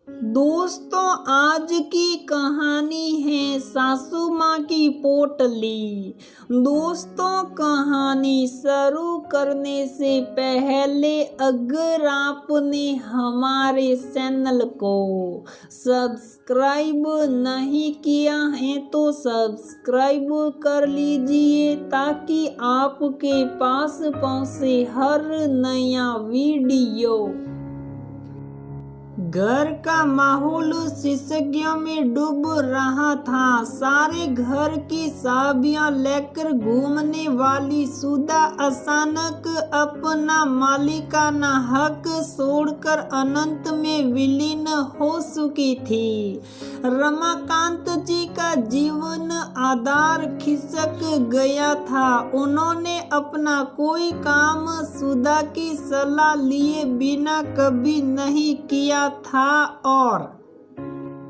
दोस्तों, आज की कहानी है सासू माँ की पोटली। दोस्तों, कहानी शुरू करने से पहले अगर आपने हमारे चैनल को सब्सक्राइब नहीं किया है तो सब्सक्राइब कर लीजिए ताकि आपके पास पहुँचे हर नया वीडियो। घर का माहौल शीशगियों में डूब रहा था। सारे घर की चाबियां लेकर घूमने वाली सुधा अचानक अपना मालिकाना हक छोड़कर अनंत में विलीन हो चुकी थी। रमाकांत जी का जीवन आधार खिसक गया था। उन्होंने अपना कोई काम सुधा की सलाह लिए बिना कभी नहीं किया था और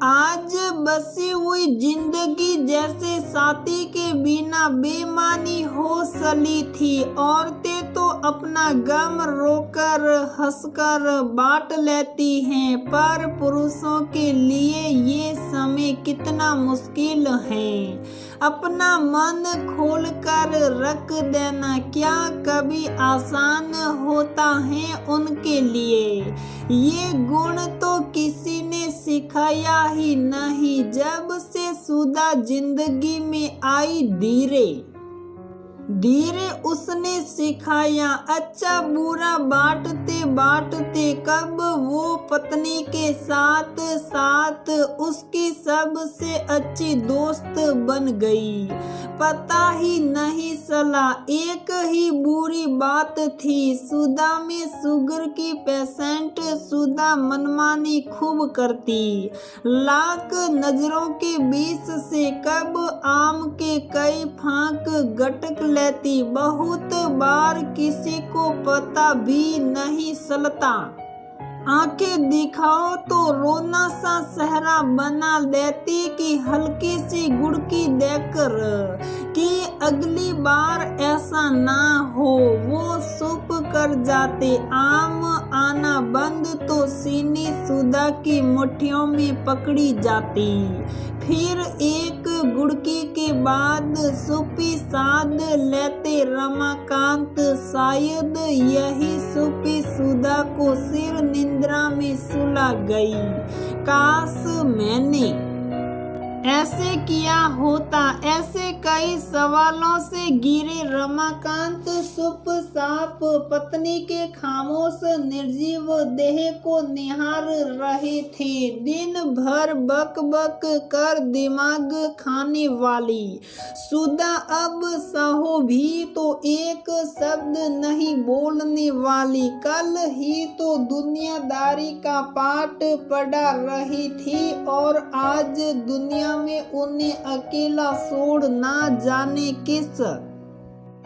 आज बसी हुई जिंदगी जैसे साथी के बिना बेमानी हो चली थी। औरतें तो अपना गम रोकर हंसकर बांट लेती हैं, पर पुरुषों के लिए ये समय कितना मुश्किल है। अपना मन खोलकर रख देना क्या कभी आसान होता है उनके लिए? ये गुण तो किसी ने सिखाया ही नहीं। जब से सुधा जिंदगी में आई धीरे धीरे उसने सिखाया। अच्छा बुरा बांटते बांटते कब वो पत्नी के साथ साथ उसकी सबसे अच्छी दोस्त बन गई, पता ही नहीं चला। एक ही बुरी बात थी, सुधा में शुगर की पेशेंट सुधा मनमानी खूब करती। लाख नजरों के बीच से कब आम के कई फांक गटक लेती। बहुत बार किसी को पता भी नहीं चलता। आंखें दिखाओ तो रोना सा सहरा बना देती कि हल्की सी गुड़की देकर कि अगली बार ऐसा ना हो। वो चुप कर जाते। आम आना बंद तो सीनी सुधा की मुट्ठियों में पकड़ी जाती। फिर एक गुड़की के बाद सुपी साध लेते रमाकांत। शायद यही सुपी सुधा को सिर निंद्रा में सुला गई। काश मैंने ऐसे किया होता। ऐसे कई सवालों से घिरे रमाकांत चुपचाप पत्नी के खामोश निर्जीव देह को निहार रहे थे। दिन भर बक बक कर दिमाग खाने वाली सुधा अब सहो भी तो एक शब्द नहीं बोलने वाली। कल ही तो दुनियादारी का पाठ पढ़ा रही थी और आज दुनिया में उन्हें अकेला छोड़ ना जाने किस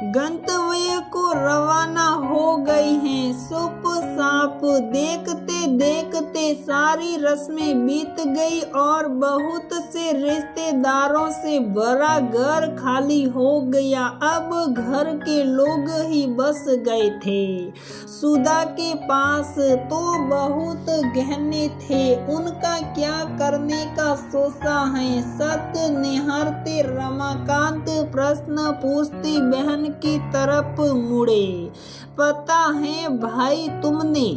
गंतव्य को रवाना हो गई हैं। सुप साप देखते देखते सारी रस्में बीत गई और बहुत से रिश्तेदारों से भरा घर खाली हो गया। अब घर के लोग ही बस गए थे। सुधा के पास तो बहुत गहने थे, उनका क्या करने का सोचा है? सत निहारते रमाकांत प्रश्न पूछती बहन की तरफ मुड़े। पता है भाई, तुमने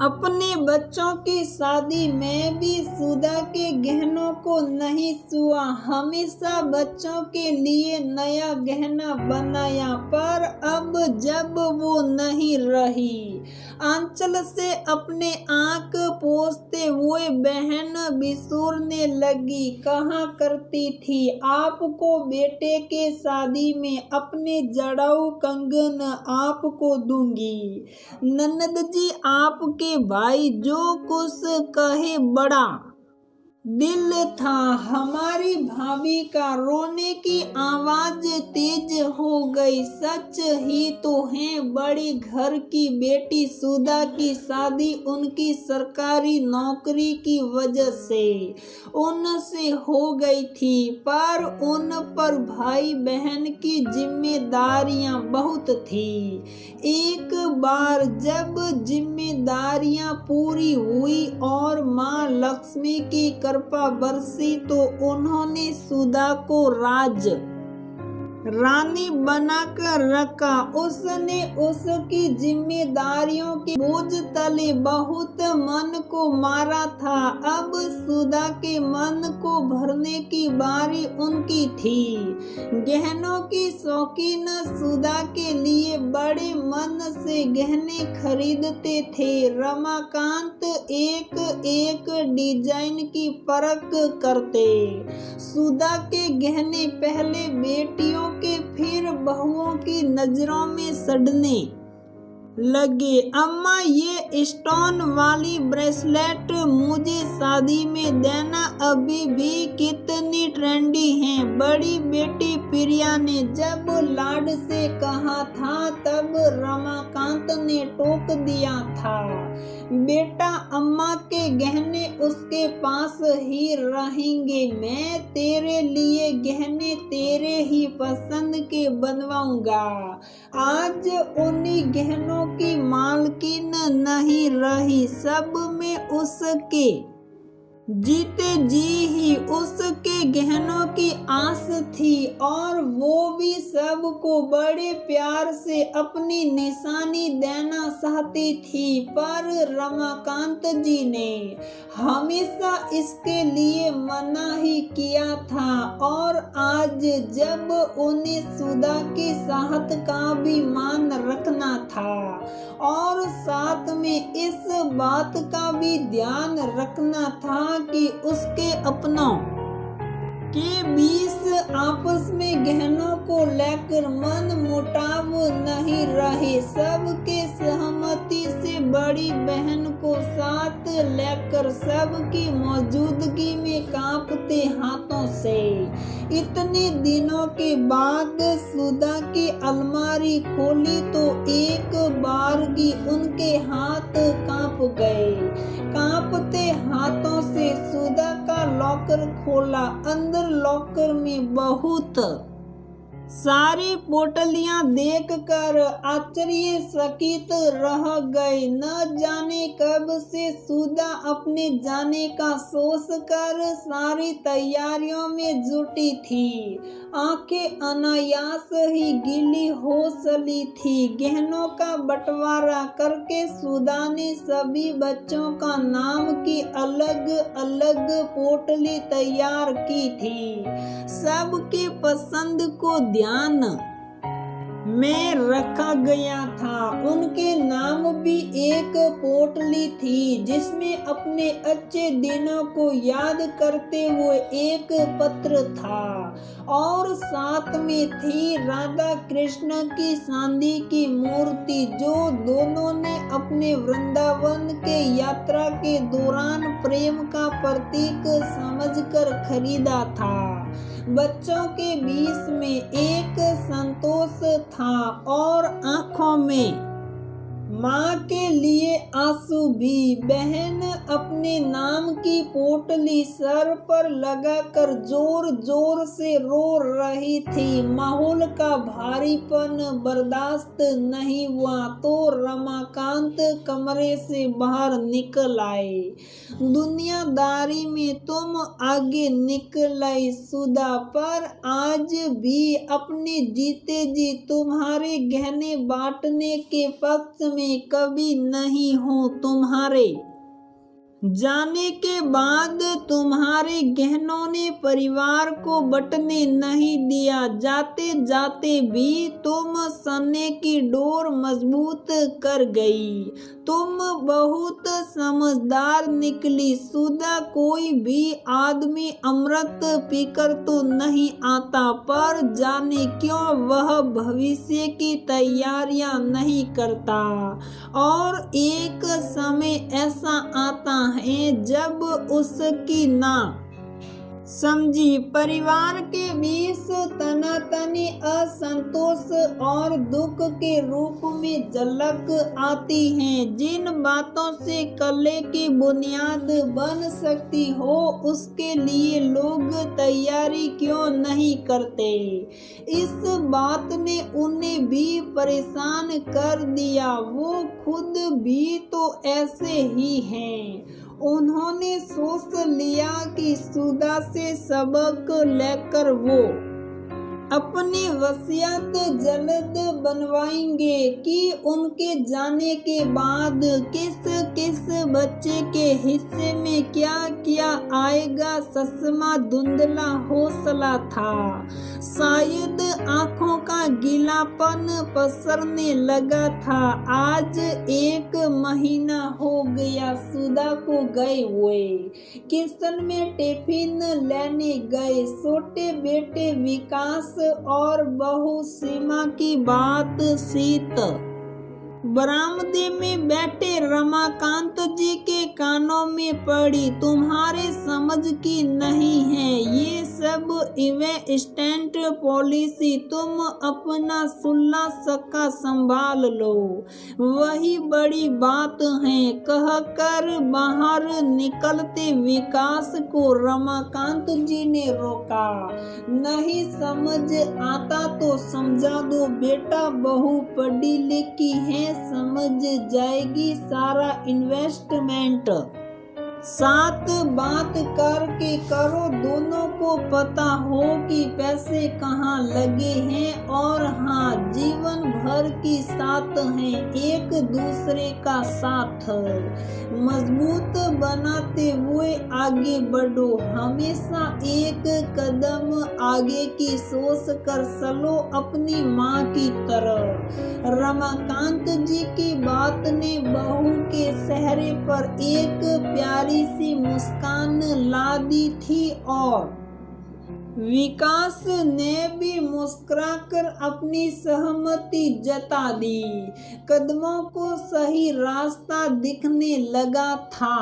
अपने बच्चों की शादी में भी सुधा के गहनों को नहीं छुआ। हमेशा बच्चों के लिए नया गहना बनाया, पर अब जब वो नहीं रही, आंचल से अपने आंख पोंछते हुए बहन बिसूरने लगी। कहा करती थी आपको बेटे के शादी में अपने जड़ाऊ कंगन आपको दूंगी। ननद जी आपके भाई जो कुछ कहे बड़ा दिल था। हमारी भाभी का रोने की आवाज तेज हो गई। सच ही तो है, बड़ी घर की बेटी सुधा की शादी उनकी सरकारी नौकरी की वजह से उनसे हो गई थी, पर उन पर भाई बहन की जिम्मेदारियां बहुत थी। एक बार जब जिम्मेदारियां पूरी हुई और माँ लक्ष्मी की कृपा बरसी तो उन्होंने सुधा को रानी बनाकर रखा। उसने उसकी जिम्मेदारियों के बोझ तले बहुत मन को मारा था। अब सुधा के मन को भरने की बारी उनकी थी। गहनों की शौकीन सुधा के लिए बड़े मन से गहने खरीदते थे। रमाकांत एक एक डिजाइन की परख करते। सुधा के गहने पहले बेटियों के फिर बहुओं की नजरों में सड़ने लगे। अम्मा, ये स्टोन वाली ब्रेसलेट मुझे शादी में देना, अभी भी कितनी ट्रेंडी है। बड़ी बेटी प्रिया ने जब लाड से कहा था तब रमाकांत ने टोक दिया था, बेटा अम्मा के गहने उसके पास ही रहेंगे। मैं तेरे लिए गहने तेरे ही पसंद के बनवाऊंगा। आज उन्हीं गहनों की मालकिन नहीं रही, सब में उसके जीते जी ही उसके गहनों की आस थी और वो भी सबको बड़े प्यार से अपनी निशानी देना चाहती थी। पर रमाकांत जी ने हमेशा इसके लिए मना ही किया था और आज जब उन्हें सुधा की चाहत का भी मान रखना था और साथ में इस बात का भी ध्यान रखना था कि उसके अपनों के बीच आपस में गहनों को लेकर मन मुटाव नहीं रहे, सबके सहमति से बड़ी बहन को साथ लेकर सबकी मौजूदगी में कांपते हाथों से इतने दिनों के बाद सुधा की अलमारी खोली तो एक बारगी उनके हाथ कांप गए। कांपते हाथों से सुधा का लॉकर खोला। अंदर लॉकर में बहुत सारी पोटलियां देखकर आश्चर्यचकित रह गए। न जाने कब से सुधा अपने जाने का सोच कर सारी तैयारियों में जुटी थी। आंखें अनायास ही गीली हो चली थी। गहनों का बंटवारा करके सुधा ने सभी बच्चों का नाम की अलग अलग पोटली तैयार की थी। सबके पसंद को ध्यान में रखा गया था। उनके नाम भी एक पोटली थी जिसमें अपने अच्छे दिनों को याद करते हुए एक पत्र था और साथ में थी राधा कृष्ण की चांदी की मूर्ति जो दोनों ने अपने वृंदावन के यात्रा के दौरान प्रेम का प्रतीक समझकर खरीदा था। बच्चों के बीच में एक संतोष था और आंखों में माँ के लिए आंसू भी। बहन अपने नाम की पोटली सर पर लगाकर जोर जोर से रो रही थी। माहौल का भारीपन बर्दाश्त नहीं हुआ तो रमाकांत कमरे से बाहर निकल आए। दुनियादारी में तुम आगे निकल आई सुधा, पर आज भी अपने जीते जी तुम्हारे गहने बांटने के पक्ष में कभी नहीं हो। तुम्हारे जाने के बाद तुम्हारे गहनों ने परिवार को बंटने नहीं दिया। जाते जाते भी तुम सन्ने की डोर मजबूत कर गई। तुम बहुत समझदार निकली सुधा। कोई भी आदमी अमृत पीकर तो नहीं आता, पर जाने क्यों वह भविष्य की तैयारियां नहीं करता और एक समय ऐसा आता है जब उसकी ना समझी परिवार के बीच तनातनी असंतोष और दुख के रूप में झलक आती हैं। जिन बातों से कले की बुनियाद बन सकती हो उसके लिए लोग तैयारी क्यों नहीं करते। इस बात ने उन्हें भी परेशान कर दिया। वो खुद भी तो ऐसे ही हैं। उन्होंने सोच लिया कि सुधा से सबक लेकर वो अपनी वसीयत जल्द बनवाएंगे कि उनके जाने के बाद किस किस बच्चे के हिस्से में क्या क्या आएगा। ससमा धुंधला हौसला था, शायद आंखों का गीलापन पसरने लगा था। आज 1 महीना हो गया सुधा को गए हुए। किचन में टिफिन लेने गए छोटे बेटे विकास और बहू सीमा की बात शीत बरामदे में बैठे रमाकांत जी के कानों में पड़ी। तुम्हारे समझ की नहीं है ये सब इन्वेस्टमेंट पॉलिसी, तुम अपना सुल्ला सक्का संभाल लो, वही बड़ी बात है। कहकर बाहर निकलते विकास को रमाकांत जी ने रोका। नहीं समझ आता तो समझा दो बेटा, बहू पढ़ी लिखी है, समझ जाएगी सारा इन्वेस्टमेंट। साथ बात करके करो, दोनों को पता हो कि पैसे कहाँ लगे हैं और हाँ जीवन भर की साथ हैं। एक दूसरे का साथ मजबूत बनाते हुए आगे बढ़ो, हमेशा एक कदम आगे की सोच कर चलो अपनी माँ की तरह। रमाकांत जी की बात ने बहू के चेहरे पर एक प्यारी सी मुस्कान ला दी थी और विकास ने भी मुस्कुराकर अपनी सहमति जता दी। कदमों को सही रास्ता दिखने लगा था।